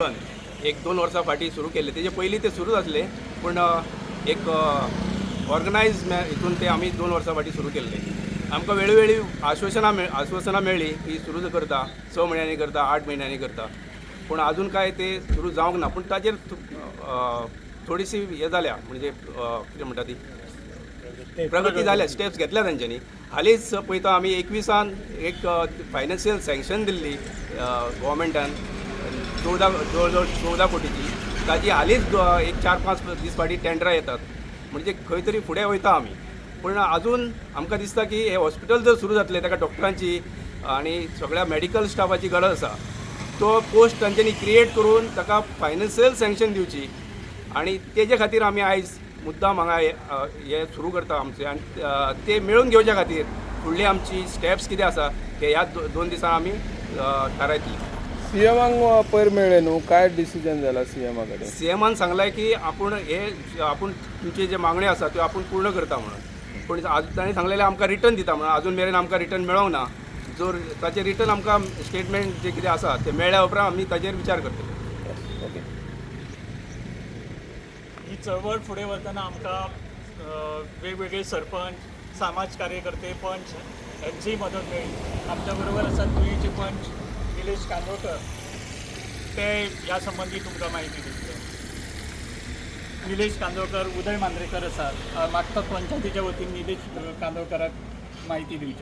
एक 2 वर्सां फाटीं सुरू केल्ले. तेजे पयलीं ते सुरू जातले, पूण एक ऑर्गनायज हितून ते आमी 2 वर्सां फाटीं सुरू केल्ले. आमकां वेळोवेळी आश्वासनां मेळ्ळी की सुरू करता, 6 म्हयन्यांनी करता, 8 म्हयन्यांनी करता, पूण आजून काय ते सुरू जावंक ना. पूण ताजेर थोडीशी हे जाल्या, म्हणजे कितें म्हणटा ती प्रगती जाल्या, स्टेप्स घेतल्या तांच्यांनी. हालींच पळयता आमी 21 एक फायनान्शियल सँक्शन दिल्ली गव्हर्मेंटान जवळ जवळ 14 कोटीची. ताजी हालींच एक 4-5 दीस फाटीं टेंडरां येतात. म्हणजे खंय तरी फुडें वयता आमी. पूण आजून आमकां दिसता की हे हॉस्पिटल जर सुरू जातलें, ताका डॉक्टरांची आनी सगळ्या मेडिकल स्टाफाची गरज आसा. तो पोस्ट तांच्यांनी क्रिएट करून ताका फायनान्शियल सँक्शन दिवची, आनी तेजे खातीर आमी आयज मुद्दाम हांगा हे सुरू करता आमचे. आनी ते मेळून घेवच्या खातीर फुडली आमची स्टेप्स कितें आसा ते ह्या 2 दिसां आमी थारायतली. सीएमांक पयर मेळ्ळे न्हू, काय डिसिजन जाला सीएमा कडेन? सीएमान सांगलां की आपूण तुमचे जे मागण्यो आसा त्यो आपूण पूर्ण करता म्हणून. पूण तांणी सांगलेलें आमकां रिटर्न दिता म्हणून. आजून मेरेन आमकां रिटर्न मेळोंक ना. जर ताचें रिटर्न आमकां स्टेटमेंट जे कितें आसा ते मेळ्ळ्या उपरांत आमी ताचेर विचार करतले. ओके. ही चळवळ फुडें वतना आमकां वेगवेगळे सरपंच, समाज कार्यकर्ते, पंच यांचीही मदत मेळ्ळी. आमच्या बरोबर आसात तुयेचे पंच निलेश कांदोळकर, ते ह्या संबंधी तुमकां माहिती दितले. निलेश कांदोळकर, उदय मांद्रेकर आसात. मागता पंचायतीच्या वतीन निलेश कांदोळकराक माहिती दिवची.